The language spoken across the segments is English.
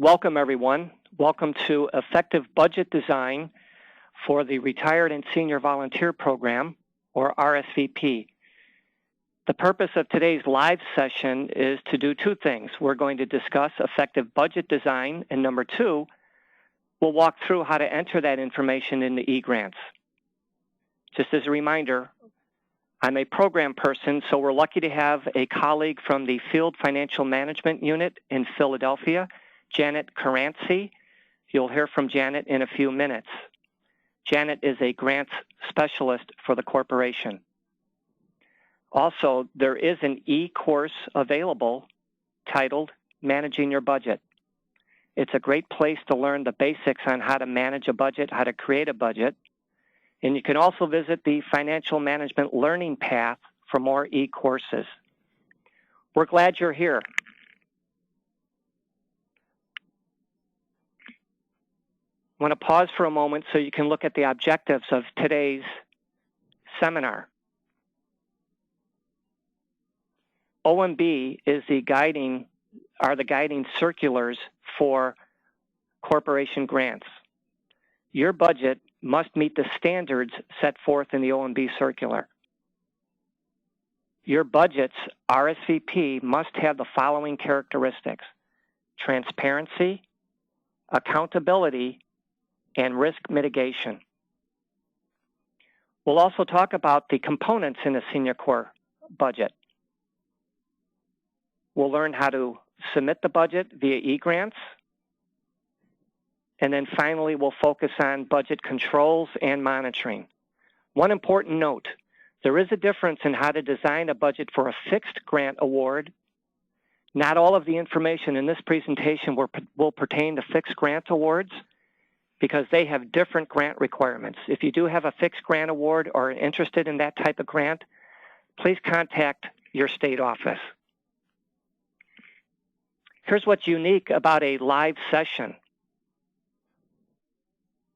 Welcome, everyone. Welcome to Effective Budget Design for the Retired and Senior Volunteer Program, or RSVP. The purpose of today's live session is to do two things. We're going to discuss effective budget design, and number two, we'll walk through how to enter that information into eGrants. Just as a reminder, I'm a program person, so we're lucky to have a colleague from the Field Financial Management Unit in Philadelphia, Janet Grantee. You'll hear from Janet in a few minutes. Janet is a grants specialist for the corporation. Also, there is an e-course available titled Managing Your Budget. It's a great place to learn the basics on how to manage a budget, how to create a budget. And you can also visit the Financial Management Learning Path for more e-courses. We're glad you're here. I want to pause for a moment so you can look at the objectives of today's seminar. OMB is the guiding circulars for corporation grants. Your budget must meet the standards set forth in the OMB circular. Your budget's RSVP must have the following characteristics: transparency, accountability, and risk mitigation. We'll also talk about the components in a senior core budget. We'll learn how to submit the budget via eGrants. And then finally, we'll focus on budget controls and monitoring. One important note, there is a difference in how to design a budget for a fixed grant award. Not all of the information in this presentation will pertain to fixed grant awards because they have different grant requirements. If you do have a fixed grant award or are interested in that type of grant, please contact your state office. Here's what's unique about a live session.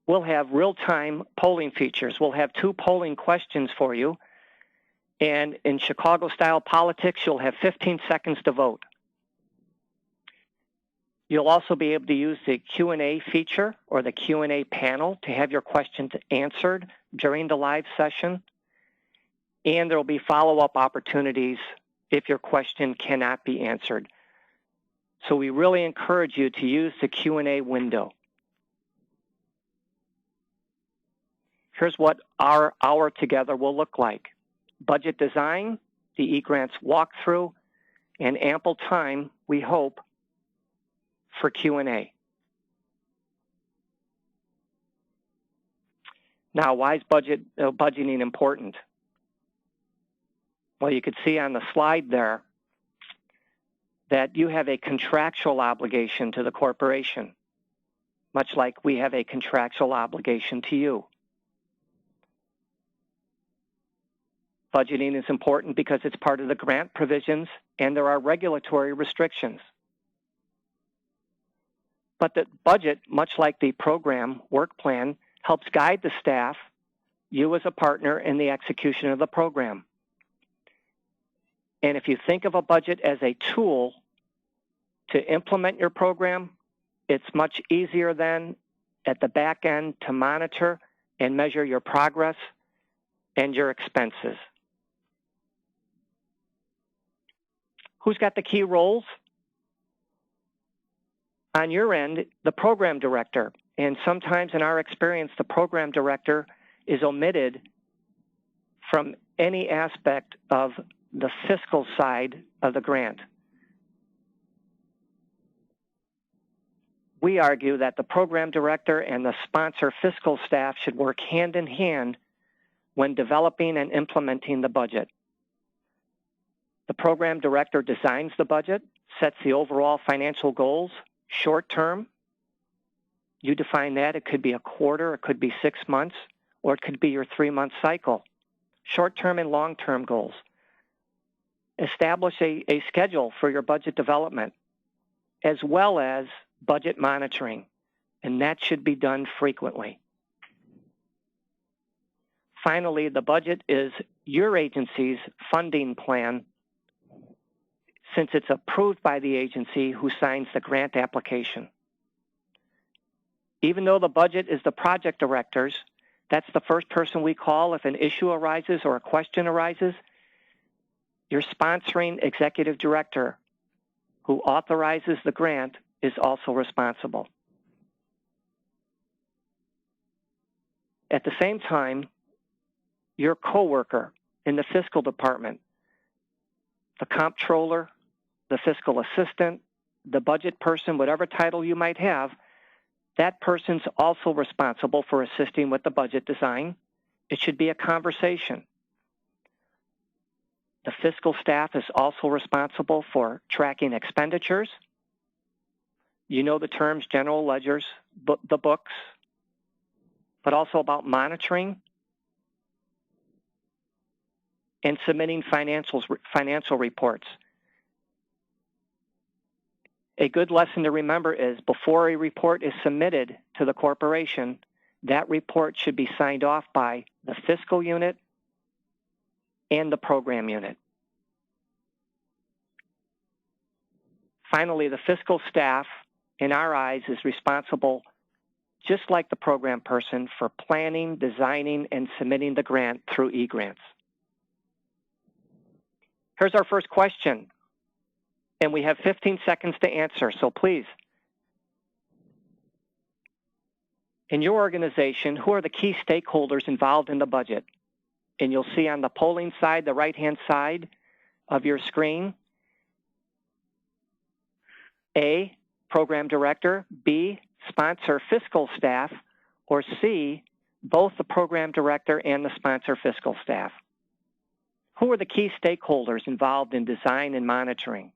We'll have real-time polling features. We'll have 2 polling questions for you. And in Chicago-style politics, you'll have 15 seconds to vote. You'll also be able to use the Q&A feature or the Q&A panel to have your questions answered during the live session. And there will be follow-up opportunities if your question cannot be answered. So we really encourage you to use the Q&A window. Here's what our hour together will look like. Budget design, the eGrants walkthrough, and ample time, we hope, for Q&A. Now, why is budgeting important? Well, you could see on the slide there that you have a contractual obligation to the corporation, much like we have a contractual obligation to you. Budgeting is important because it's part of the grant provisions and there are regulatory restrictions. But the budget, much like the program work plan, helps guide the staff, you as a partner, in the execution of the program. And if you think of a budget as a tool to implement your program, it's much easier then at the back end to monitor and measure your progress and your expenses. Who's got the key roles? On your end, the program director, and sometimes in our experience, the program director is omitted from any aspect of the fiscal side of the grant. We argue that the program director and the sponsor fiscal staff should work hand in hand when developing and implementing the budget. The program director designs the budget, sets the overall financial goals. Short term, you define that. It could be a quarter, it could be 6 months, or it could be your 3-month cycle. Short term and long term goals. Establish a schedule for your budget development, as well as budget monitoring, and that should be done frequently. Finally, the budget is your agency's funding plan, since it's approved by the agency who signs the grant application. Even though the budget is the project director's, that's the first person we call if an issue arises or a question arises. Your sponsoring executive director, who authorizes the grant, is also responsible. At the same time, your coworker in the fiscal department, the comptroller, the fiscal assistant, the budget person, whatever title you might have, that person's also responsible for assisting with the budget design. It should be a conversation. The fiscal staff is also responsible for tracking expenditures. You know the terms general ledgers, the books, but also about monitoring and submitting financial reports. A good lesson to remember is before a report is submitted to the corporation, that report should be signed off by the fiscal unit and the program unit. Finally, the fiscal staff, in our eyes, is responsible, just like the program person, for planning, designing, and submitting the grant through eGrants. Here's our first question, and we have 15 seconds to answer, so please. In your organization, who are the key stakeholders involved in the budget? And you'll see on the polling side, the right-hand side of your screen, A, program director, B, sponsor fiscal staff, or C, both the program director and the sponsor fiscal staff. Who are the key stakeholders involved in design and monitoring?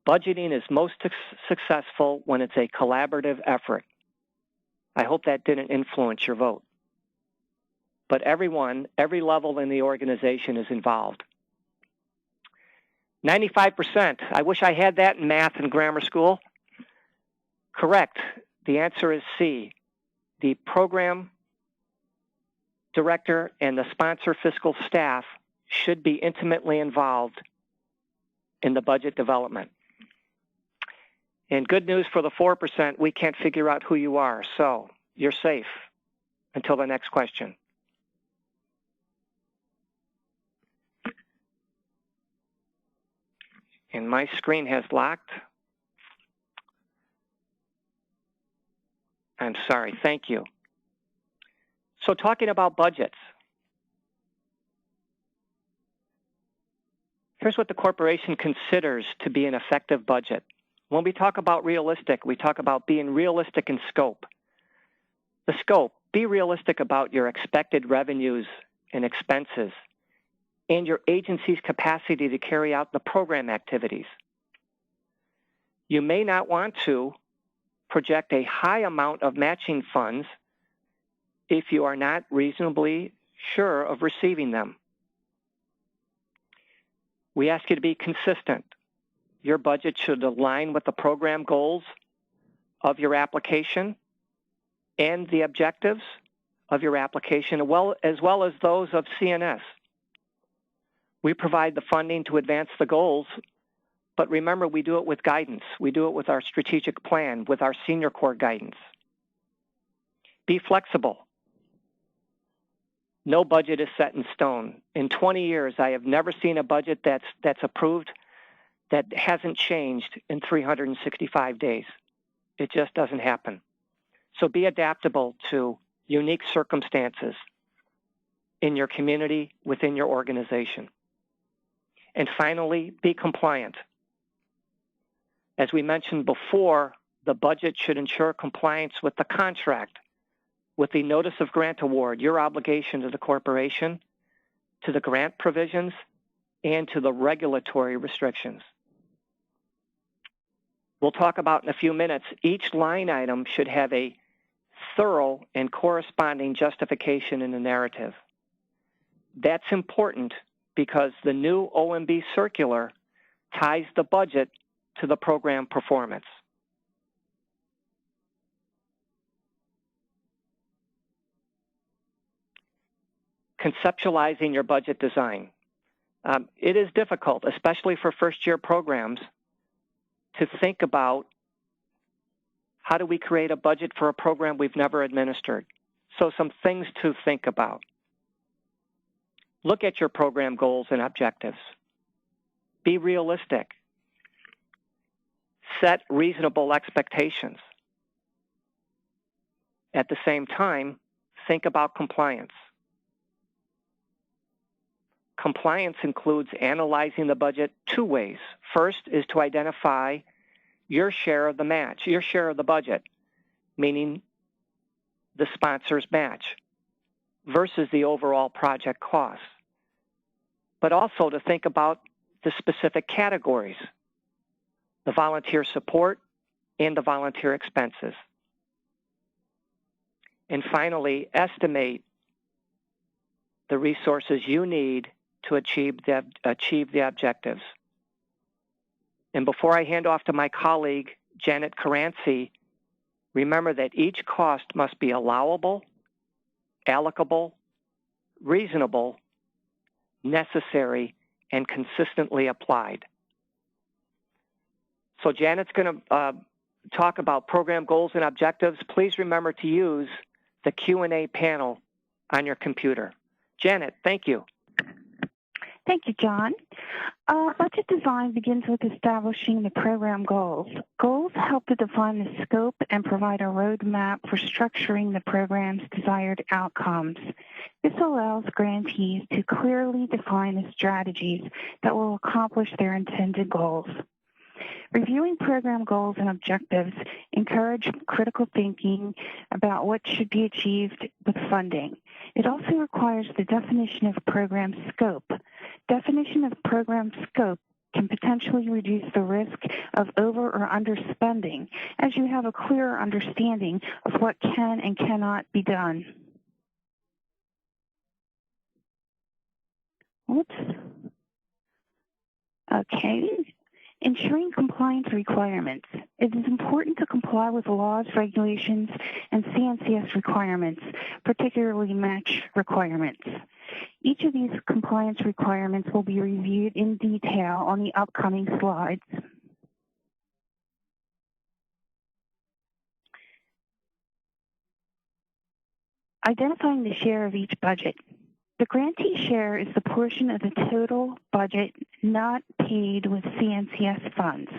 Budgeting is most successful when it's a collaborative effort. I hope that didn't influence your vote. But everyone, every level in the organization is involved. 95%. I wish I had that in math and grammar school. Correct. The answer is C. The program director and the sponsor fiscal staff should be intimately involved in the budget development. And good news for the 4%, we can't figure out who you are, so you're safe until the next question. And my screen has locked. I'm sorry, thank you. So talking about budgets. Here's what the corporation considers to be an effective budget. When we talk about realistic, we talk about being realistic in scope. The scope, be realistic about your expected revenues and expenses and your agency's capacity to carry out the program activities. You may not want to project a high amount of matching funds if you are not reasonably sure of receiving them. We ask you to be consistent. Your budget should align with the program goals of your application and the objectives of your application, as well as those of CNS. We provide the funding to advance the goals, but remember, we do it with guidance. We do it with our strategic plan, with our senior core guidance. Be flexible. No budget is set in stone. In 20 years, I have never seen a budget that's approved that hasn't changed in 365 days. It just doesn't happen. So be adaptable to unique circumstances in your community, within your organization. And finally, be compliant. As we mentioned before, the budget should ensure compliance with the contract, with the notice of grant award, your obligation to the corporation, to the grant provisions, and to the regulatory restrictions. We'll talk about in a few minutes, each line item should have a thorough and corresponding justification in the narrative. That's important because the new OMB circular ties the budget to the program performance. Conceptualizing your budget design. It is difficult, especially for first-year programs, to think about How do we create a budget for a program we've never administered? So some things to think about. Look at your program goals and objectives. Be realistic. Set reasonable expectations. At the same time, think about compliance. Compliance includes analyzing the budget two ways. First is to identify your share of the match, your share of the budget, meaning the sponsor's match, versus the overall project cost. But also to think about the specific categories, the volunteer support and the volunteer expenses. And finally, estimate the resources you need to achieve the objectives. And before I hand off to my colleague, Janet Caranci, remember that each cost must be allowable, allocable, reasonable, necessary, and consistently applied. So Janet's going to talk about program goals and objectives. Please remember to use the Q&A panel on your computer. Janet, thank you. Thank you, John. Budget design begins with establishing the program goals. Goals help to define the scope and provide a roadmap for structuring the program's desired outcomes. This allows grantees to clearly define the strategies that will accomplish their intended goals. Reviewing program goals and objectives encourage critical thinking about what should be achieved with funding. It also requires the definition of program scope. Definition of program scope can potentially reduce the risk of over or underspending, as you have a clearer understanding of what can and cannot be done. Oops. Okay. Ensuring compliance requirements. It is important to comply with laws, regulations, and CNCS requirements, particularly match requirements. Each of these compliance requirements will be reviewed in detail on the upcoming slides. Identifying the share of each budget. The grantee share is the portion of the total budget not paid with CNCS funds.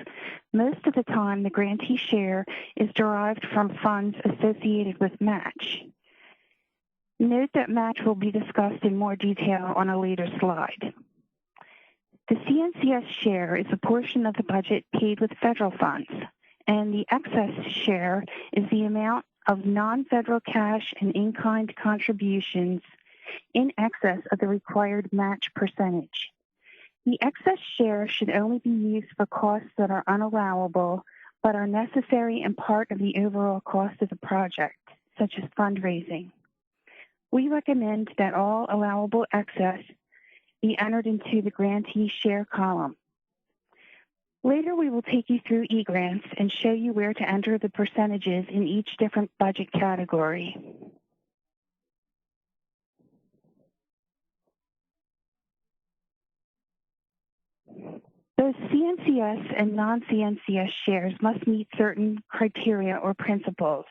Most of the time, the grantee share is derived from funds associated with match. Note that match will be discussed in more detail on a later slide. The CNCS share is a portion of the budget paid with federal funds, and the excess share is the amount of non-federal cash and in-kind contributions in excess of the required match percentage. The excess share should only be used for costs that are unallowable but are necessary and part of the overall cost of the project, such as fundraising. We recommend that all allowable excess be entered into the grantee share column. Later, we will take you through eGrants and show you where to enter the percentages in each different budget category. Both CNCS and non-CNCS shares must meet certain criteria or principles.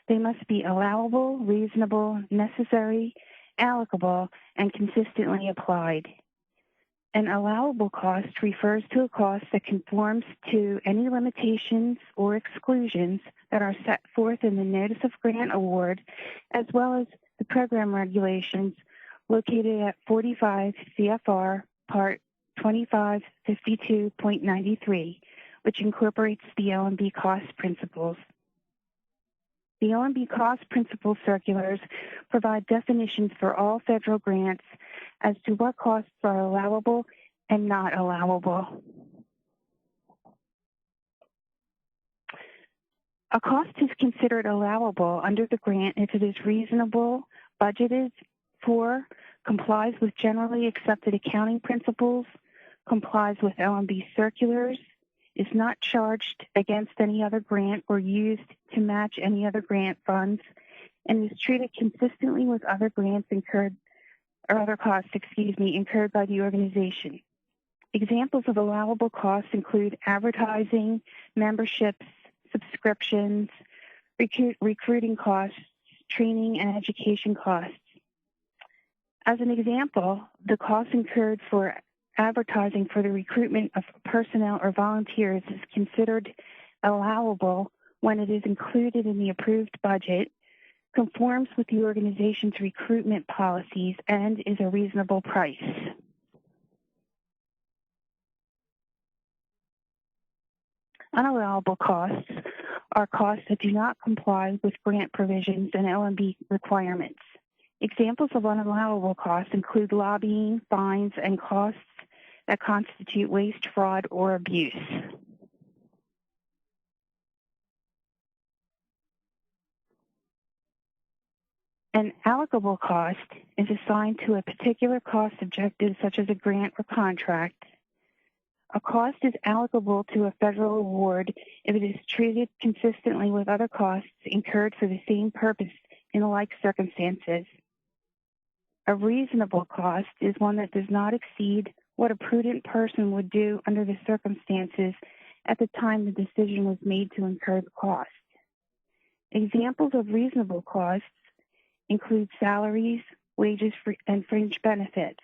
They must be allowable, reasonable, necessary, allocable, and consistently applied. An allowable cost refers to a cost that conforms to any limitations or exclusions that are set forth in the Notice of Grant Award, as well as the program regulations located at 45 CFR Part 2552.93, which incorporates the OMB cost principles. The OMB cost principles circulars provide definitions for all federal grants as to what costs are allowable and not allowable. A cost is considered allowable under the grant if it is reasonable, budgeted for, complies with generally accepted accounting principles, complies with OMB circulars, is not charged against any other grant or used to match any other grant funds, and is treated consistently with other grants incurred, or other costs, incurred by the organization. Examples of allowable costs include advertising, memberships, subscriptions, recruiting costs, training and education costs. As an example, the cost incurred for advertising for the recruitment of personnel or volunteers is considered allowable when it is included in the approved budget, conforms with the organization's recruitment policies, and is a reasonable price. Unallowable costs are costs that do not comply with grant provisions and LMB requirements. Examples of unallowable costs include lobbying, fines, and costs that constitute waste, fraud, or abuse. An allocable cost is assigned to a particular cost objective, such as a grant or contract. A cost is allocable to a federal award if it is treated consistently with other costs incurred for the same purpose in like circumstances. A reasonable cost is one that does not exceed what a prudent person would do under the circumstances at the time the decision was made to incur the cost. Examples of reasonable costs include salaries, wages, and fringe benefits,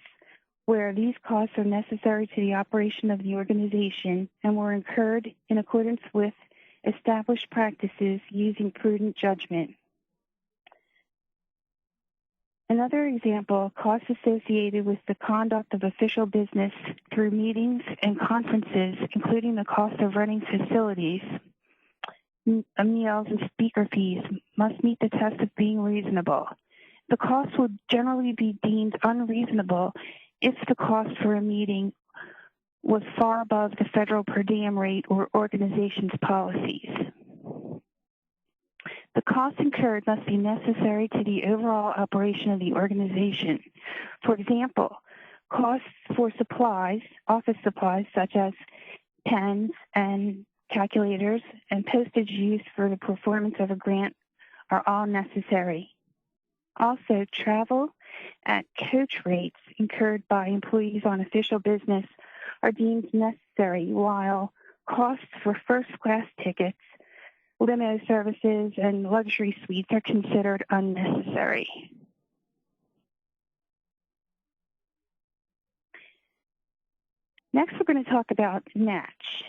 where these costs are necessary to the operation of the organization and were incurred in accordance with established practices using prudent judgment. Another example, costs associated with the conduct of official business through meetings and conferences, including the cost of running facilities, meals, and speaker fees, must meet the test of being reasonable. The cost would generally be deemed unreasonable if the cost for a meeting was far above the federal per diem rate or organization's policies. The costs incurred must be necessary to the overall operation of the organization. For example, costs for supplies, office supplies such as pens and calculators, and postage used for the performance of a grant are all necessary. Also, travel at coach rates incurred by employees on official business are deemed necessary, while costs for first-class tickets, limo services, and luxury suites are considered unnecessary. Next, we're going to talk about match.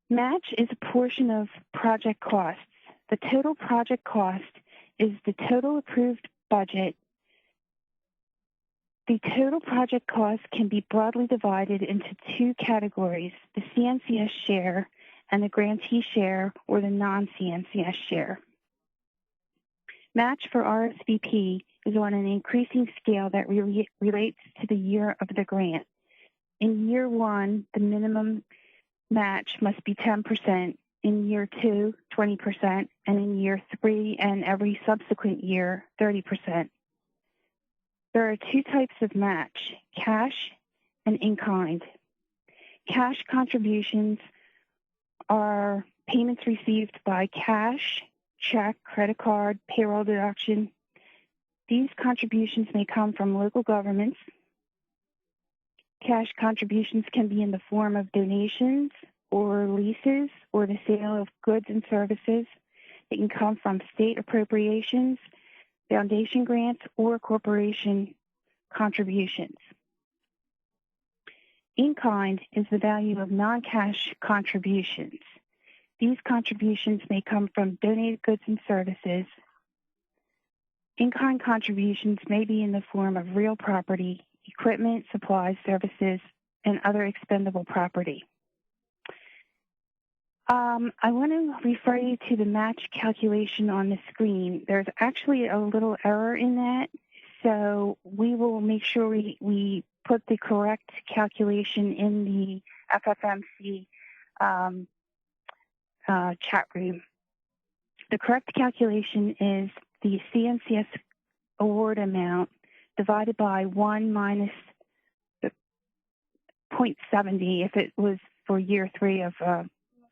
Match is a portion of project costs. The total project cost is the total approved budget. The total project cost can be broadly divided into two categories, the CNCS share and the grantee share, or the non-CNCS share. Match for RSVP is on an increasing scale that relates to the year of the grant. In year one, the minimum match must be 10%, in year two, 20%, and in year three and every subsequent year, 30%. There are two types of match, cash and in-kind. Cash contributions are payments received by cash, check, credit card, payroll deduction. These contributions may come from local governments. Cash contributions can be in the form of donations or leases or the sale of goods and services. It can come from state appropriations, foundation grants, or corporation contributions. In-kind is the value of non-cash contributions. These contributions may come from donated goods and services. In-kind contributions may be in the form of real property, equipment, supplies, services, and other expendable property. I want to refer you to the match calculation on the screen. There's actually a little error in that, so we will make sure we put the correct calculation in the FFMC chat room. The correct calculation is the CNCS award amount divided by 1 minus the 0.70 if it was for year three of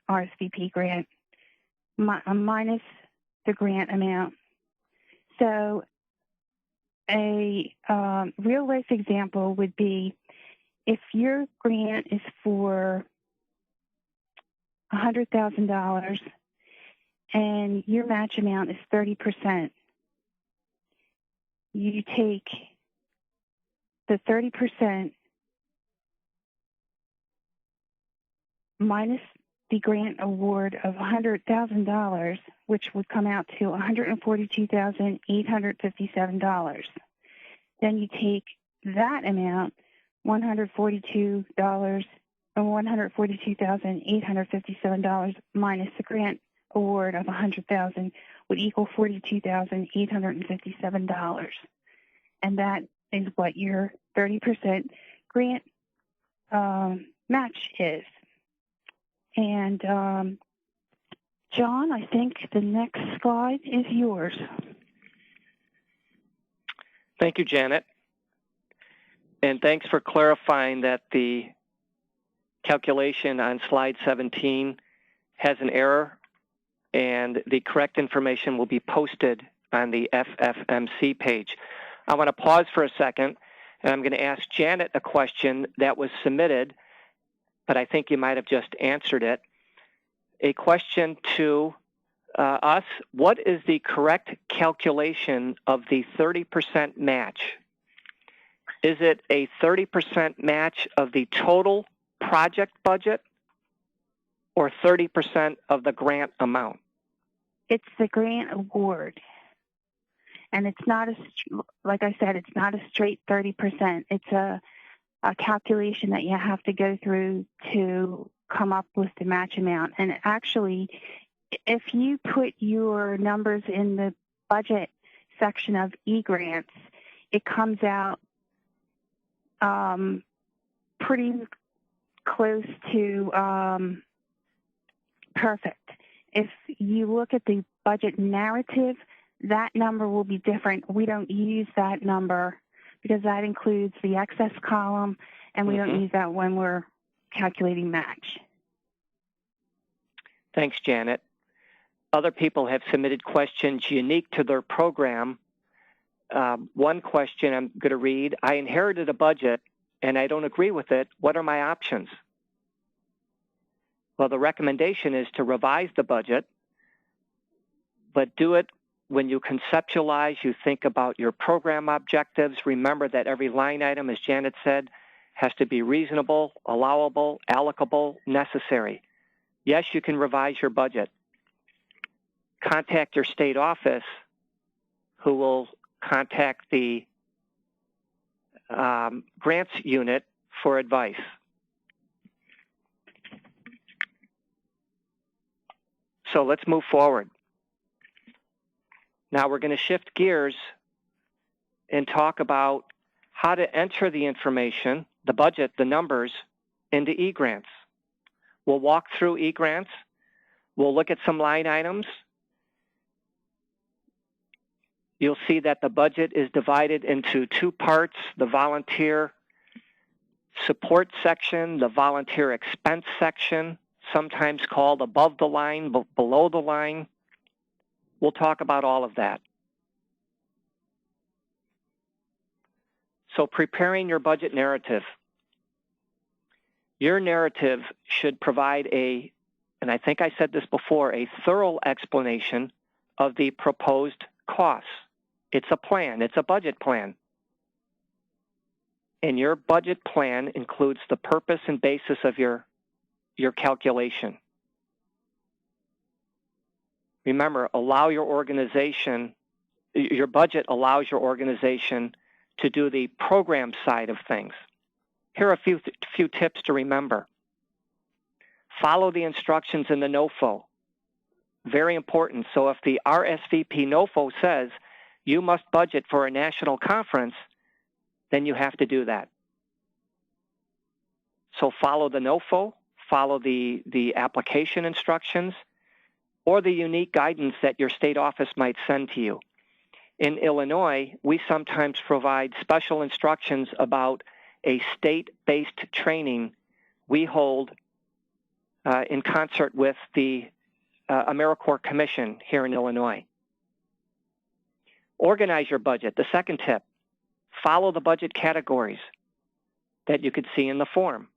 RSVP grant, minus the grant amount. So a real-life example would be if your grant is for $100,000 and your match amount is 30%. You take the 30% minus the grant award of $100,000, which would come out to $142,857. Then you take that amount, $142,857 minus the grant award of $100,000 would equal $42,857. And that is what your 30% grant match is. And John, I think the next slide is yours. Thank you, Janet. And thanks for clarifying that the calculation on slide 17 has an error, and the correct information will be posted on the FFMC page. I want to pause for a second, and I'm going to ask Janet a question that was submitted, but I think you might have just answered it. A question to us: what is the correct calculation of the 30% match? Is it a 30% match of the total project budget or 30% of the grant amount? It's the grant award. And it's not, like I said, it's not a straight 30%. It's a calculation that you have to go through to come up with the match amount. And actually, if you put your numbers in the budget section of eGrants, it comes out pretty close to perfect. If you look at the budget narrative, that number will be different. We don't use that number because that includes the excess column, and we don't use that when we're calculating match. Thanks, Janet. Other people have submitted questions unique to their program. One question I'm going to read: I inherited a budget and I don't agree with it. What are my options? Well, the recommendation is to revise the budget, but do it when you conceptualize, you think about your program objectives. Remember that every line item, as Janet said, has to be reasonable, allowable, allocable, necessary. Yes, you can revise your budget. Contact your state office, who will contact the grants unit for advice. So let's move forward. Now we're going to shift gears and talk about how to enter the information, the budget, the numbers, into eGrants. We'll walk through eGrants. We'll look at some line items. You'll see that the budget is divided into two parts: the volunteer support section, the volunteer expense section, sometimes called above the line, below the line. We'll talk about all of that. So preparing your budget narrative. Your narrative should provide and I think I said this before, a thorough explanation of the proposed costs. It's a plan. It's a budget plan. And your budget plan includes the purpose and basis of your calculation. Remember, your budget allows your organization to do the program side of things. Here are a few tips to remember. Follow the instructions in the NOFO. Very important. So if the RSVP NOFO says you must budget for a national conference, then you have to do that. So follow the NOFO, follow the application instructions, or the unique guidance that your state office might send to you. In Illinois, we sometimes provide special instructions about a state-based training we hold in concert with the AmeriCorps Commission here in Illinois. Organize your budget. The second tip: follow the budget categories that you could see in the form,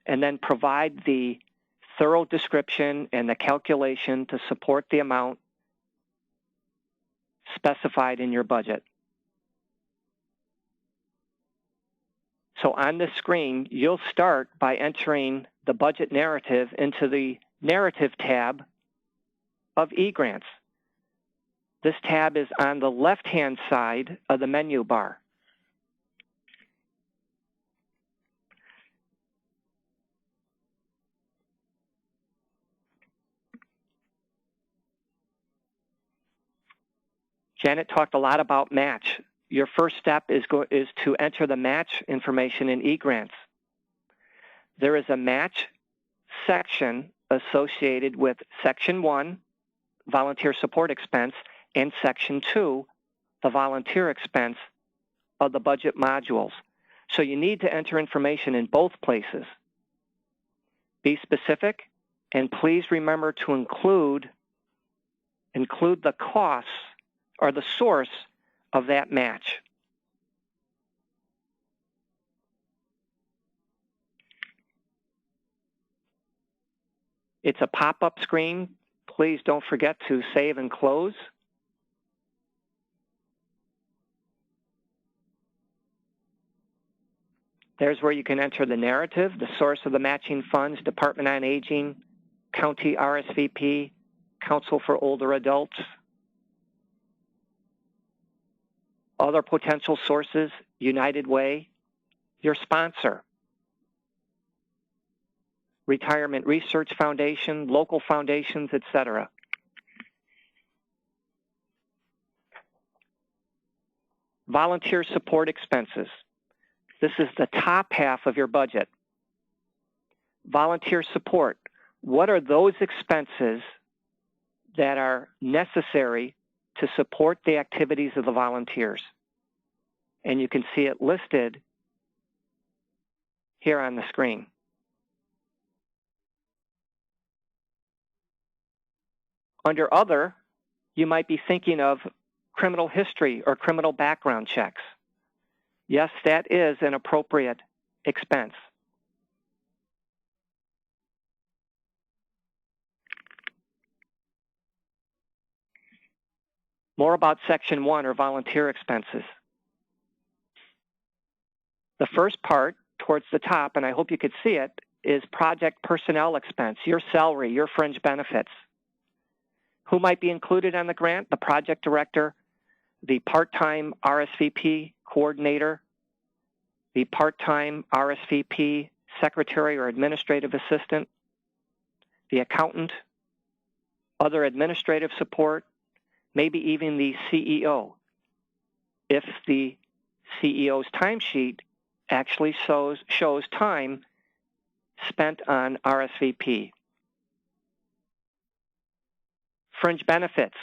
and then provide the thorough description and the calculation to support the amount specified in your budget. So on this screen, you'll start by entering the budget narrative into the Narrative tab of eGrants. This tab is on the left-hand side of the menu bar. Janet talked a lot about match. Your first step is to enter the match information in eGrants. There is a match section associated with Section 1, volunteer support expense, and Section 2, the volunteer expense of the budget modules. So you need to enter information in both places. Be specific, and please remember to include the costs or the source of that match. It's a pop-up screen. Please don't forget to save and close. There's where you can enter the narrative, the source of the matching funds, Department on Aging, County RSVP, Council for Older Adults. Other potential sources, United Way, your sponsor, Retirement Research Foundation, local foundations, etc. Volunteer support expenses. This is the top half of your budget. Volunteer support. What are those expenses that are necessary to support the activities of the volunteers? And you can see it listed here on the screen. Under Other, you might be thinking of criminal history or criminal background checks. Yes, that is an appropriate expense. More about Section 1 or volunteer expenses. The first part towards the top, and I hope you could see it, is project personnel expense, your salary, your fringe benefits. Who might be included on the grant? The project director, the part-time RSVP coordinator, the part-time RSVP secretary or administrative assistant, the accountant, other administrative support, maybe even the CEO, if the CEO's timesheet actually shows time spent on RSVP. Fringe benefits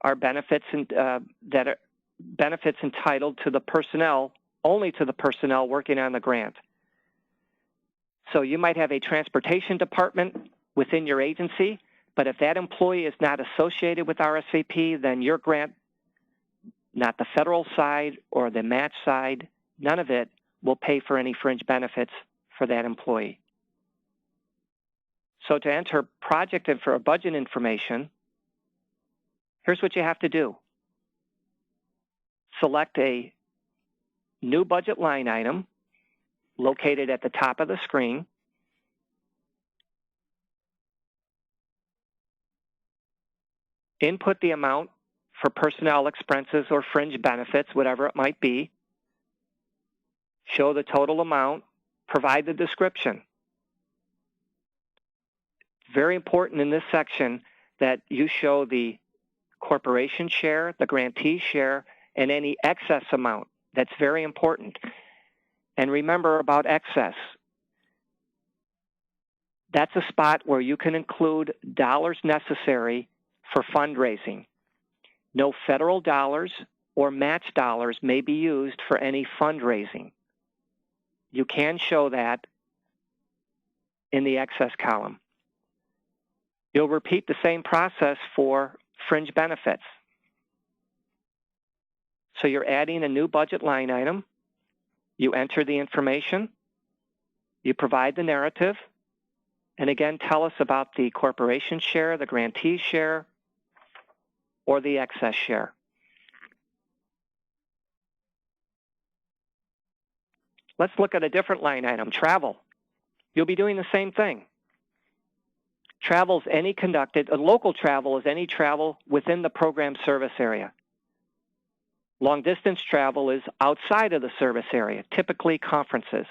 are benefits that are benefits entitled to the personnel, only to the personnel working on the grant. So you might have a transportation department within your agency, but if that employee is not associated with RSVP, then your grant, not the federal side or the match side, none of it will pay for any fringe benefits for that employee. So to enter project and for budget information, here's what you have to do. Select a new budget line item located at the top of the screen. Input the amount for personnel expenses or fringe benefits, whatever it might be. Show the total amount. Provide the description. Very important in this section that you show the corporation share, the grantee share, and any excess amount. That's very important. And remember about excess. That's a spot where you can include dollars necessary for fundraising. No federal dollars or match dollars may be used for any fundraising. You can show that in the excess column. You'll repeat the same process for fringe benefits. So you're adding a new budget line item. You enter the information. You provide the narrative. And again, tell us about the corporation share, the grantee share, or the excess share. Let's look at a different line item, travel. You'll be doing the same thing. Travel is any conducted, local travel is any travel within the program service area. Long distance travel is outside of the service area, typically conferences.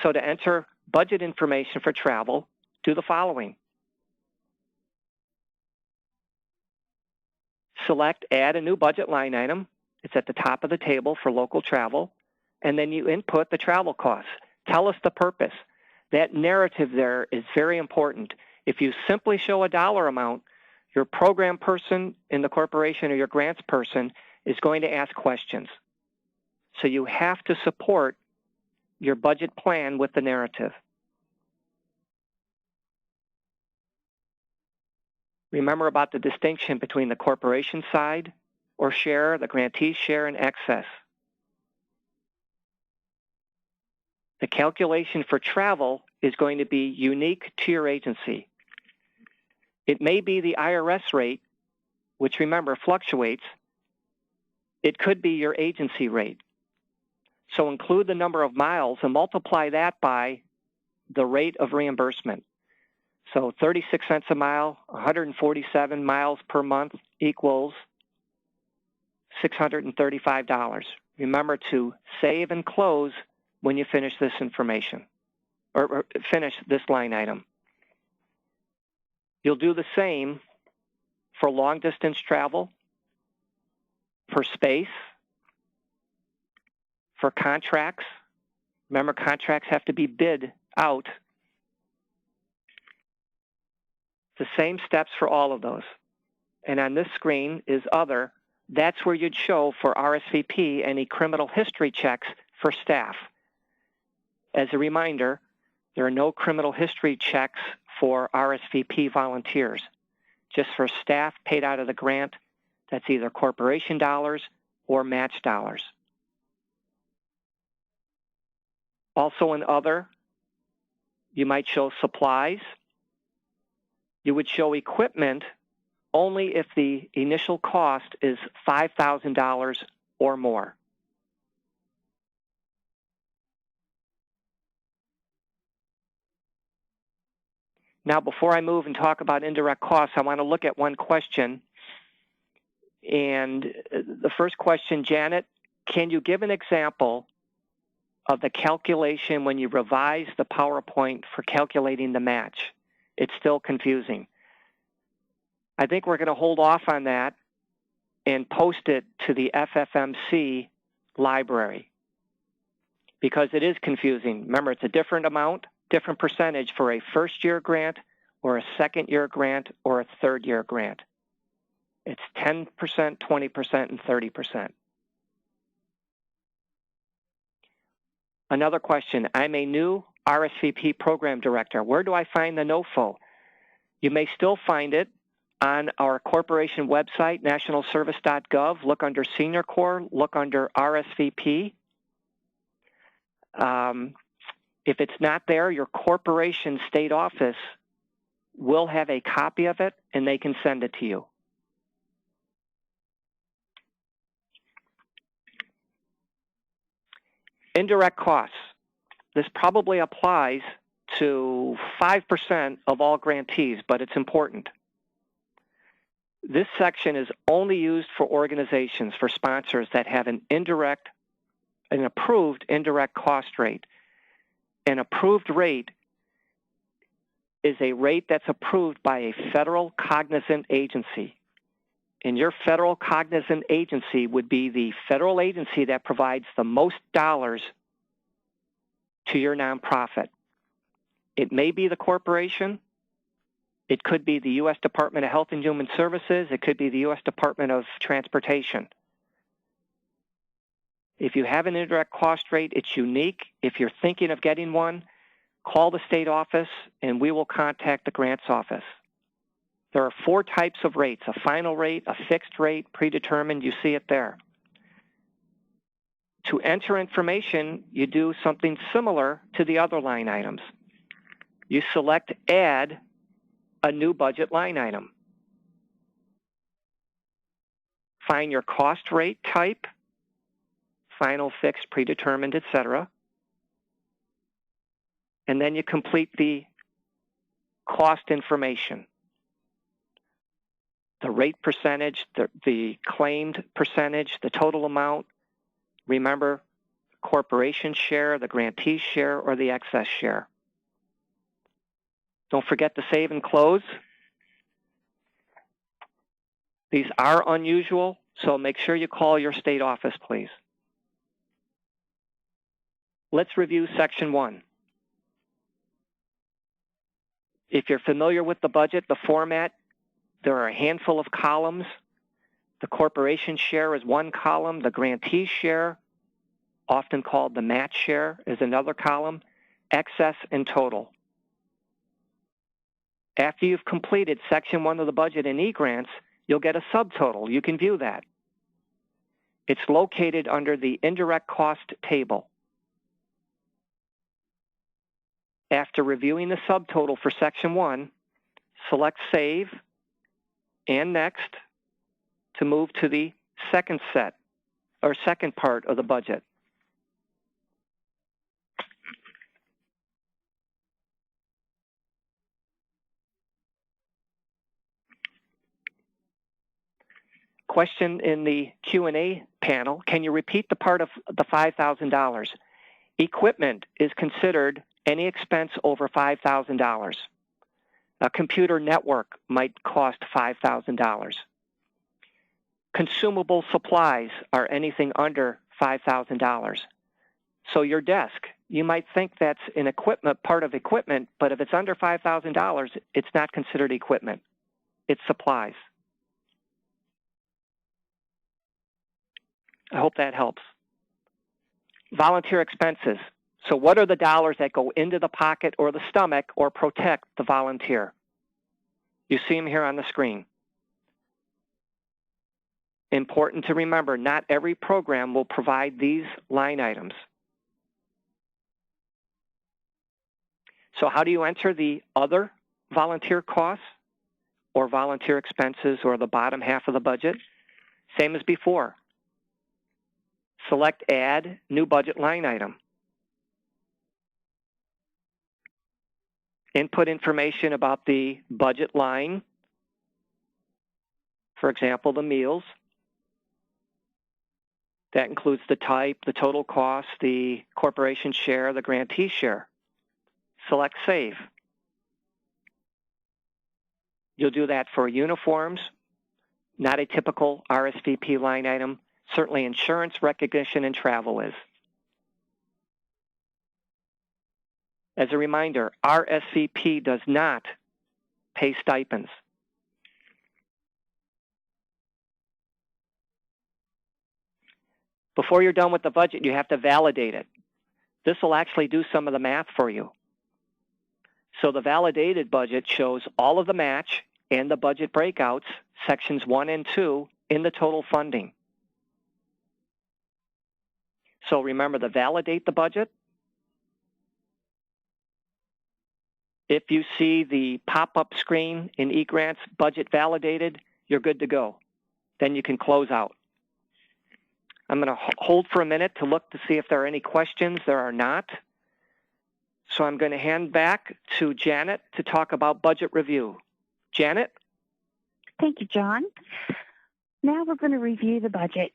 So to enter budget information for travel, do the following. Select Add a new budget line item. It's at the top of the table for local travel. And then you input the travel costs. Tell us the purpose. That narrative there is very important. If you simply show a dollar amount, your program person in the corporation or your grants person is going to ask questions. So you have to support your budget plan with the narrative. Remember about the distinction between the corporation side or share, the grantee share, and excess. The calculation for travel is going to be unique to your agency. It may be the IRS rate, which remember fluctuates. It could be your agency rate. So include the number of miles and multiply that by the rate of reimbursement. So 36 cents a mile, 147 miles per month equals $635. Remember to save and close when you finish this information, or finish this line item. You'll do the same for long distance travel, for space, for contracts. Remember, contracts have to be bid out. The same steps for all of those. And on this screen is Other. That's where you'd show for RSVP any criminal history checks for staff. As a reminder, there are no criminal history checks for RSVP volunteers, just for staff paid out of the grant. That's either corporation dollars or match dollars. Also in Other, you might show supplies. You would show equipment only if the initial cost is $5,000 or more. Now, before I move and talk about indirect costs, I want to look at one question. And the first question, Janet, can you give an example of the calculation when you revise the PowerPoint for calculating the match? It's still confusing. I think we're going to hold off on that and post it to the FFMC library because it is confusing. Remember, it's a different amount, different percentage for a first-year grant or a second-year grant or a third-year grant. It's 10%, 20%, and 30%. Another question, I'm a new RSVP program director. Where do I find the NOFO? You may still find it on our corporation website, nationalservice.gov. Look under Senior Corps, look under RSVP. If it's not there, your corporation state office will have a copy of it and they can send it to you. Indirect costs. This probably applies to 5% of all grantees, but it's important. This section is only used for organizations, for sponsors that have an approved indirect cost rate. An approved rate is a rate that's approved by a federal cognizant agency. And your federal cognizant agency would be the federal agency that provides the most dollars to your nonprofit. It may be the corporation. It could be the U.S. Department of Health and Human Services. It could be the U.S. Department of Transportation. If you have an indirect cost rate, it's unique. If you're thinking of getting one, call the state office and we will contact the grants office. There are 4 types of rates: a final rate, a fixed rate, predetermined. You see it there. To enter information, you do something similar to the other line items. You select Add a new budget line item. Find your cost rate type, final, fixed, predetermined, etc. And then you complete the cost information. The rate percentage, the claimed percentage, the total amount. Remember, corporation share, the grantee share, or the excess share. Don't forget to save and close. These are unusual, so make sure you call your state office, please. Let's review Section 1. If you're familiar with the budget, the format, there are a handful of columns. The corporation share is one column. The grantee share, often called the match share, is another column. Excess and total. After you've completed Section 1 of the budget in eGrants, you'll get a subtotal. You can view that. It's located under the Indirect Cost table. After reviewing the subtotal for Section 1, select Save and Next to move to the second set, or second part of the budget. Question in the Q&A panel, can you repeat the part of the $5,000? Equipment is considered any expense over $5,000. A computer network might cost $5,000. Consumable supplies are anything under $5,000. So your desk, you might think that's an equipment, part of equipment, but if it's under $5,000, it's not considered equipment. It's supplies. I hope that helps. Volunteer expenses. So what are the dollars that go into the pocket or the stomach or protect the volunteer? You see them here on the screen. Important to remember, not every program will provide these line items. So how do you enter the other volunteer costs or volunteer expenses or the bottom half of the budget? Same as before. Select Add New Budget Line Item. Input information about the budget line. For example, the meals. That includes the type, the total cost, the corporation share, the grantee share. Select Save. You'll do that for uniforms, not a typical RSVP line item. Certainly insurance, recognition, and travel is. As a reminder, RSVP does not pay stipends. Before you're done with the budget, you have to validate it. This will actually do some of the math for you. So the validated budget shows all of the match and the budget breakouts, sections 1 and 2, in the total funding. So remember to validate the budget. If you see the pop-up screen in eGrants, budget validated, you're good to go. Then you can close out. I'm going to hold for a minute to look to see if there are any questions. There are not. So I'm going to hand back to Janet to talk about budget review. Janet? Thank you, John. Now we're going to review the budget.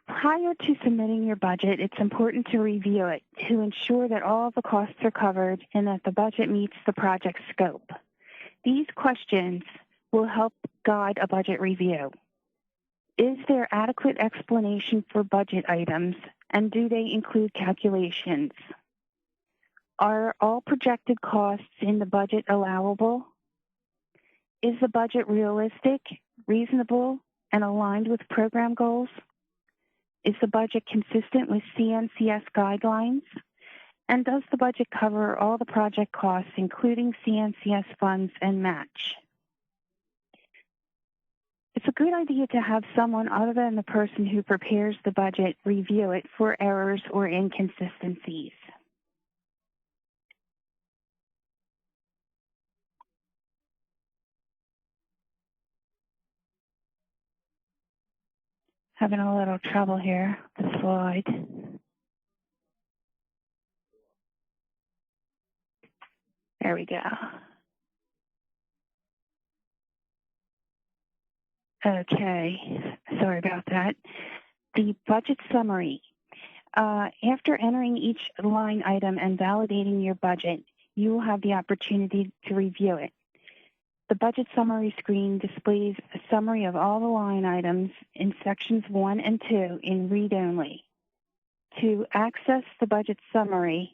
Prior to submitting your budget, it's important to review it to ensure that all the costs are covered and that the budget meets the project scope. These questions will help guide a budget review. Is there adequate explanation for budget items, and do they include calculations? Are all projected costs in the budget allowable? Is the budget realistic, reasonable, and aligned with program goals? Is the budget consistent with CNCS guidelines? And does the budget cover all the project costs, including CNCS funds and match? It's a good idea to have someone other than the person who prepares the budget review it for errors or inconsistencies. Having a little trouble here with the slide. There we go. Okay, sorry about that. The budget summary. After entering each line item and validating your budget, you will have the opportunity to review it. The budget summary screen displays a summary of all the line items in sections 1 and 2 in read-only. To access the budget summary,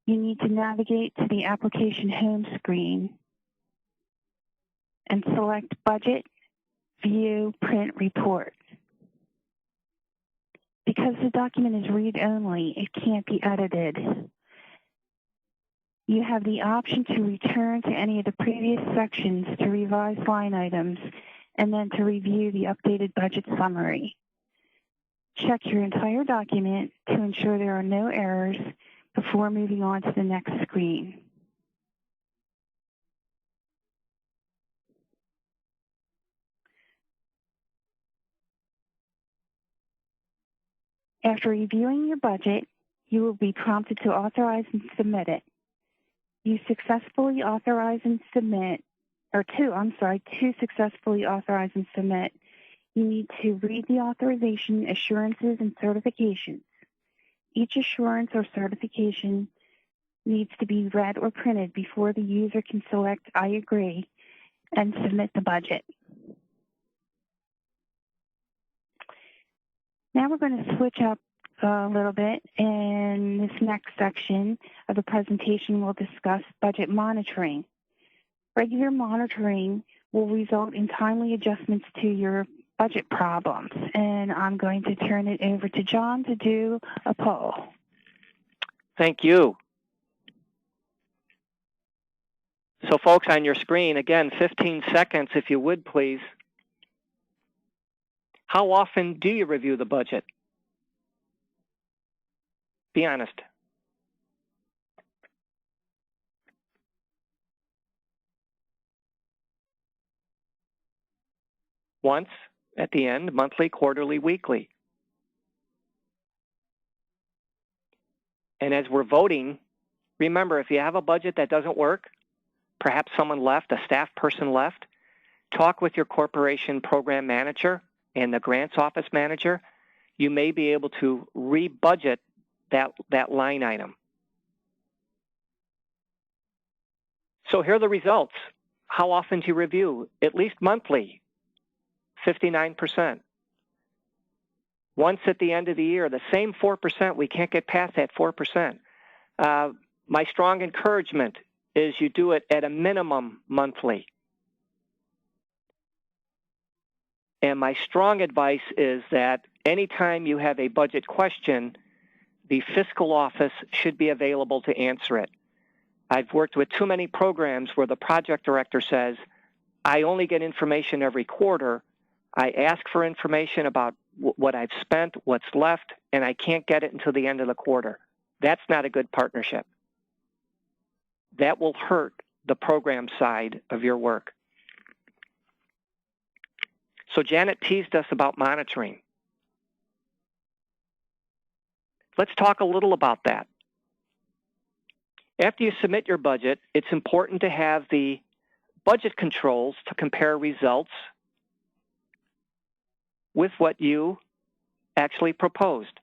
you need to navigate to the application home screen and select Budget, View, Print Report. Because the document is read-only, it can't be edited. You have the option to return to any of the previous sections to revise line items and then to review the updated budget summary. Check your entire document to ensure there are no errors before moving on to the next screen. After reviewing your budget, you will be prompted to authorize and submit it. You successfully authorize and submit, to successfully authorize and submit, you need to read the authorization, assurances, and certifications. Each assurance or certification needs to be read or printed before the user can select I agree and submit the budget. Now we're going to switch up a little bit. In this next section of the presentation, we'll discuss budget monitoring. Regular monitoring will result in timely adjustments to your budget problems. And I'm going to turn it over to John to do a poll. Thank you. So folks, on your screen, again, 15 seconds, if you would, please. How often do you review the budget? Be honest. Once, at the end, monthly, quarterly, weekly. And as we're voting, remember, if you have a budget that doesn't work, perhaps someone left, a staff person left, talk with your corporation program manager and the grants office manager. You may be able to re-budget that line item. So here are the results. How often do you review? At least monthly, 59%. Once at the end of the year, the same 4%, we can't get past that 4%. My strong encouragement is you do it at a minimum monthly. And my strong advice is that anytime you have a budget question, the fiscal office should be available to answer it. I've worked with too many programs where the project director says, I only get information every quarter. I ask for information about what I've spent, what's left, and I can't get it until the end of the quarter. That's not a good partnership. That will hurt the program side of your work. So Janet teased us about monitoring. Let's talk a little about that. After you submit your budget, it's important to have the budget controls to compare results with what you actually proposed.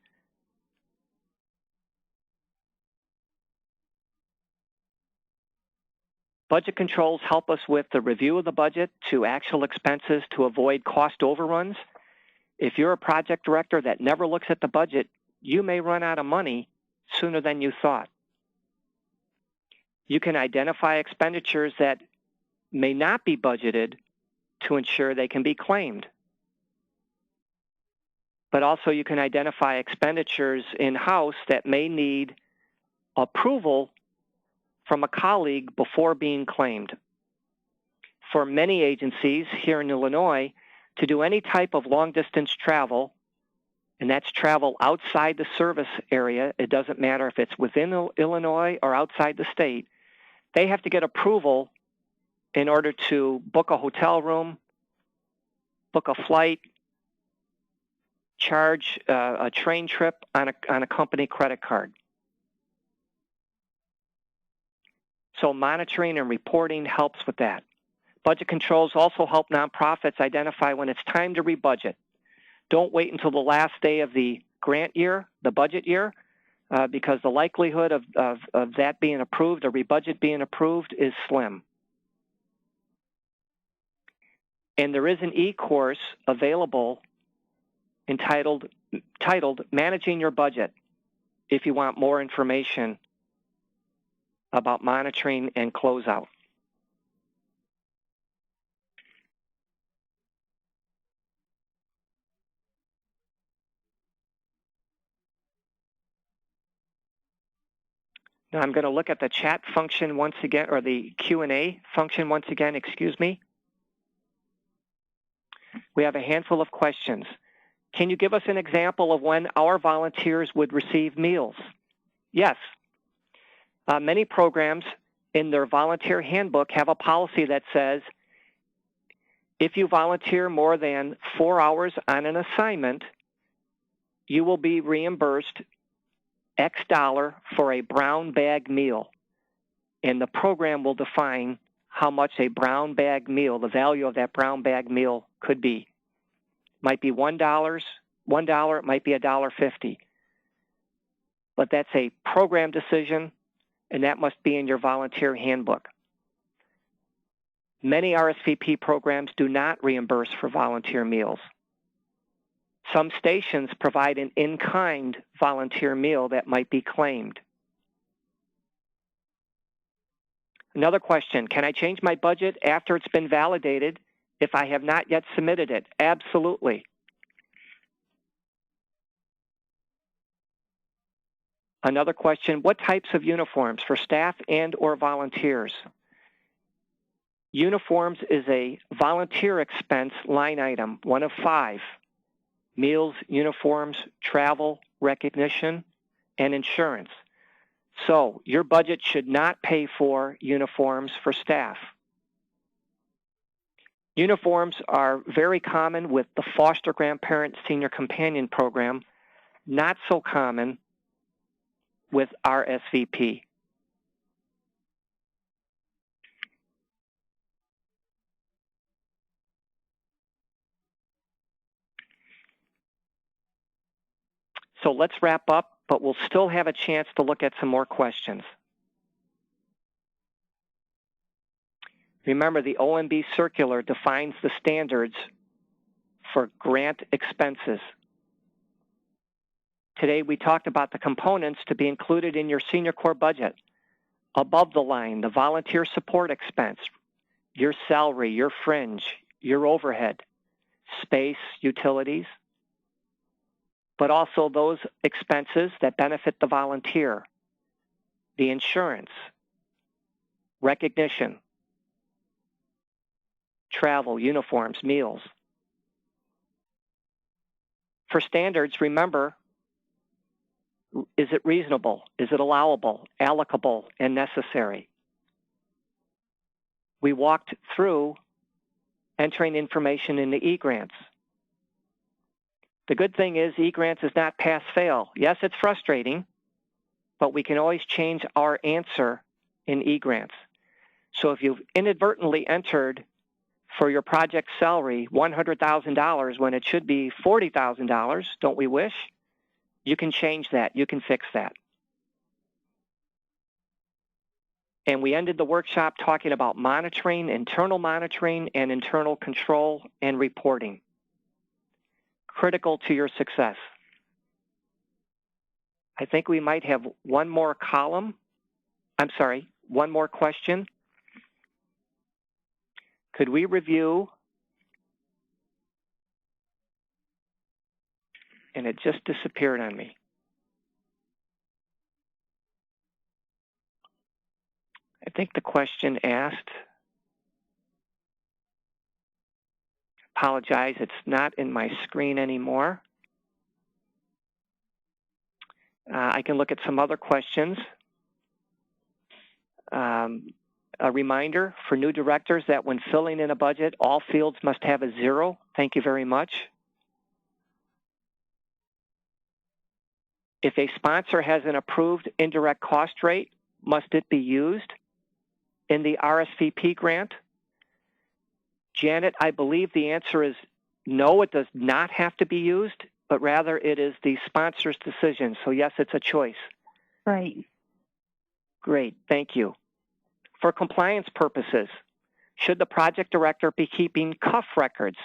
Budget controls help us with the review of the budget to actual expenses to avoid cost overruns. If you're a project director that never looks at the budget, you may run out of money sooner than you thought. You can identify expenditures that may not be budgeted to ensure they can be claimed. But also you can identify expenditures in-house that may need approval from a colleague before being claimed. For many agencies here in Illinois, To do any type of long-distance travel, and that's travel outside the service area, it doesn't matter if it's within Illinois or outside the state, they have to get approval in order to book a hotel room, book a flight, charge a train trip on a company credit card. So monitoring and reporting helps with that. Budget controls also help nonprofits identify when it's time to rebudget. Don't wait until the last day of the grant year, the budget year, because the likelihood of that being approved, a rebudget being approved, is slim. And there is an e-course available titled Managing Your Budget if you want more information about monitoring and closeout. Now I'm going to look at the chat function once again, or the Q&A function once again, excuse me. We have a handful of questions. Can you give us an example of when our volunteers would receive meals? Yes. Many programs in their volunteer handbook have a policy that says if you volunteer more than 4 hours on an assignment, you will be reimbursed X dollar for a brown bag meal. And the program will define how much a brown bag meal, the value of that brown bag meal could be. Might be $1, it might be $1.50. But that's a program decision, and that must be in your volunteer handbook. Many RSVP programs do not reimburse for volunteer meals. Some stations provide an in-kind volunteer meal that might be claimed. Another question, can I change my budget after it's been validated if I have not yet submitted it? Absolutely. Another question, what types of uniforms for staff and or volunteers? Uniforms is a volunteer expense line item, one of 5. Meals, uniforms, travel, recognition, and insurance. So your budget should not pay for uniforms for staff. Uniforms are very common with the foster grandparent senior companion program, not so common with RSVP. So let's wrap up, but we'll still have a chance to look at some more questions. Remember, the OMB circular defines the standards for grant expenses. Today, we talked about the components to be included in your senior core budget. Above the line, the volunteer support expense, your salary, your fringe, your overhead, space, utilities, but also those expenses that benefit the volunteer, the insurance, recognition, travel, uniforms, meals. For standards, remember, is it reasonable? Is it allowable, allocable, and necessary? We walked through entering information in the eGrants. The good thing is eGrants is not pass-fail. Yes, it's frustrating, but we can always change our answer in eGrants. So if you've inadvertently entered for your project salary $100,000 when it should be $40,000, don't we wish? You can change that. You can fix that. And we ended the workshop talking about monitoring, internal monitoring, and internal control and reporting. Critical to your success. I think we might have one more column. One more question. Could we review? And it just disappeared on me. I think the question asked, Apologize, it's not in my screen anymore. I can look at some other questions. A reminder for new directors that when filling in a budget, all fields must have a 0. Thank you very much. If a sponsor has an approved indirect cost rate, must it be used in the RSVP grant? Janet, I believe the answer is no, it does not have to be used, but rather it is the sponsor's decision. So yes, it's a choice. Right. Great, thank you. For compliance purposes, should the project director be keeping CUF records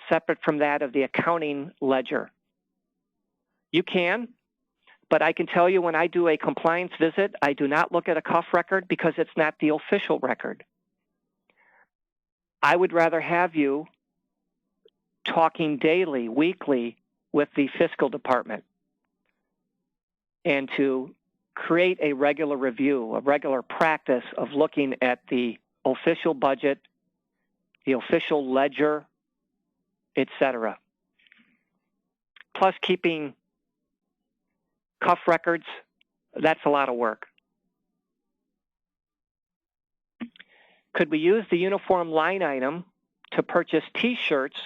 separate from that of the accounting ledger? You can, but I can tell you when I do a compliance visit, I do not look at a CUF record because it's not the official record. I would rather have you talking daily, weekly with the fiscal department and to create a regular review, a regular practice of looking at the official budget, the official ledger, etc. Plus keeping CUF records, that's a lot of work. Could we use the uniform line item to purchase T-shirts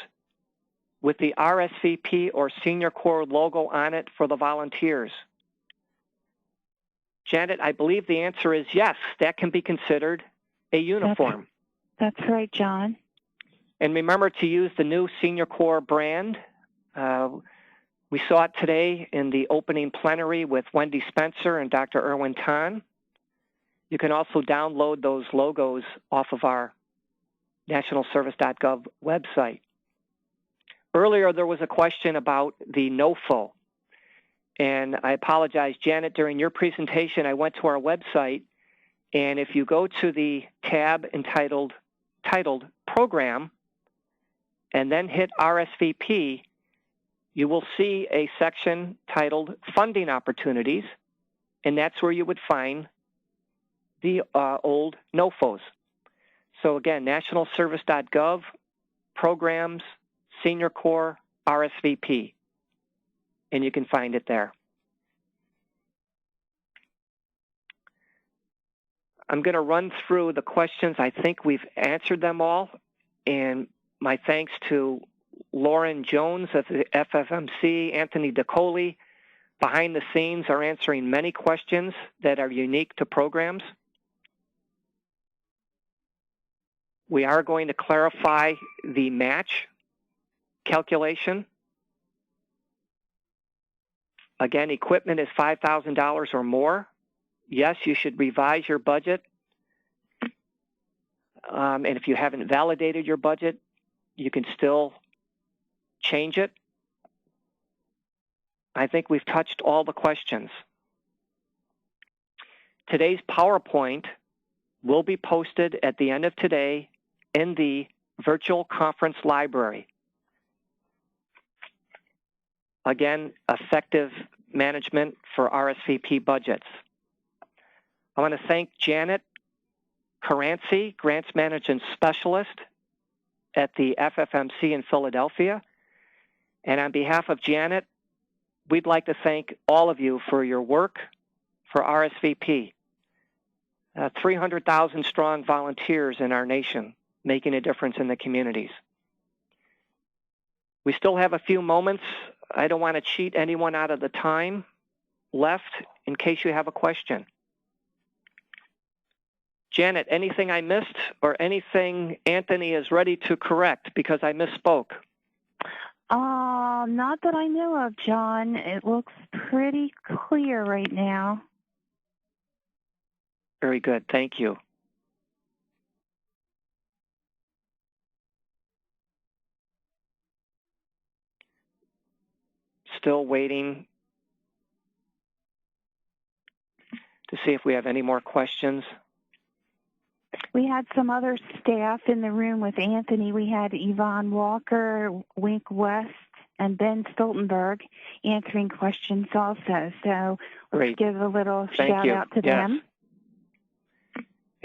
with the RSVP or Senior Corps logo on it for the volunteers? Janet, I believe the answer is yes. That can be considered a uniform. That's right, John. And remember to use the new Senior Corps brand. We saw it today in the opening plenary with Wendy Spencer and Dr. Erwin Tan. You can also download those logos off of our nationalservice.gov website. Earlier, there was a question about the NOFO. And I apologize, Janet, during your presentation, I went to our website, and if you go to the tab titled Program, and then hit RSVP, you will see a section titled Funding Opportunities, and that's where you would find the old NOFOs. So again, nationalservice.gov, Programs, Senior Corps, RSVP. And you can find it there. I'm going to run through the questions. I think we've answered them all. And my thanks to Lauren Jones of the FFMC, Anthony DeColi, behind the scenes are answering many questions that are unique to programs. We are going to clarify the match calculation. Again, equipment is $5,000 or more. Yes, you should revise your budget. And if you haven't validated your budget, you can still change it. I think we've touched all the questions. Today's PowerPoint will be posted at the end of today in the virtual conference library. Again, effective management for RSVP budgets. I want to thank Janet Caranci, Grants Management Specialist at the FFMC in Philadelphia. And on behalf of Janet, we'd like to thank all of you for your work for RSVP. 300,000 strong volunteers in our nation making a difference in the communities. We still have a few moments. I don't want to cheat anyone out of the time left in case you have a question. Janet, anything I missed or anything Anthony is ready to correct because I misspoke? Not that I know of, John. It looks pretty clear right now. Very good. Thank you. Still waiting to see if we have any more questions. We had some other staff in the room with Anthony. We had Yvonne Walker, Wink West, and Ben Stoltenberg answering questions also. So let's give a little shout out to them.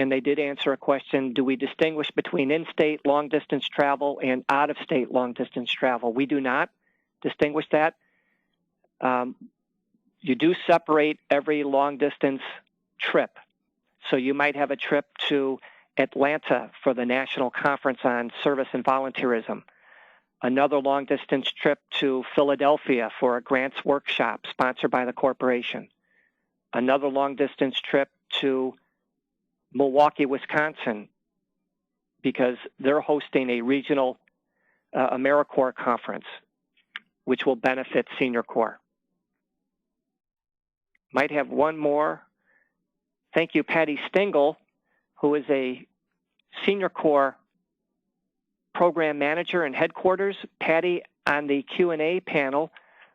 and they did answer a question, do we distinguish between in-state long-distance travel and out-of-state long-distance travel? We do not distinguish that. You do separate every long-distance trip. So you might have a trip to Atlanta for the National Conference on Service and Volunteerism, another long-distance trip to Philadelphia for a grants workshop sponsored by the corporation, another long-distance trip to Milwaukee, Wisconsin, because they're hosting a regional AmeriCorps conference, which will benefit Senior Corps. Might have one more. Thank you, Patty Stengel, who is a Senior Corps program manager in headquarters. Patty, on the Q&A panel,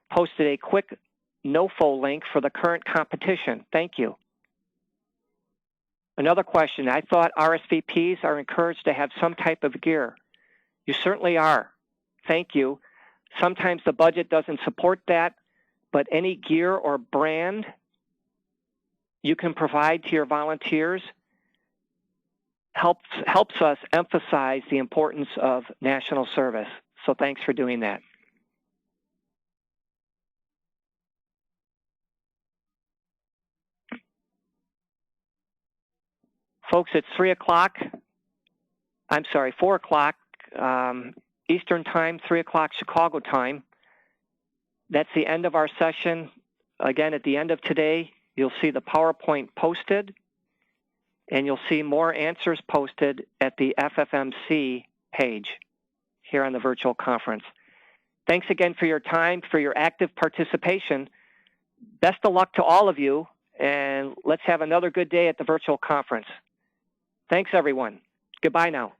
posted a quick NOFO link for the current competition. Thank you. Another question, I thought RSVPs are encouraged to have some type of gear. You certainly are. Thank you. Sometimes the budget doesn't support that, but any gear or brand you can provide to your volunteers helps us emphasize the importance of national service. So thanks for doing that. Folks, it's 4 o'clock Eastern time, 3 o'clock Chicago time. That's the end of our session. Again, at the end of today, you'll see the PowerPoint posted, and you'll see more answers posted at the FFMC page here on the virtual conference. Thanks again for your time, for your active participation. Best of luck to all of you, and let's have another good day at the virtual conference. Thanks, everyone. Goodbye now.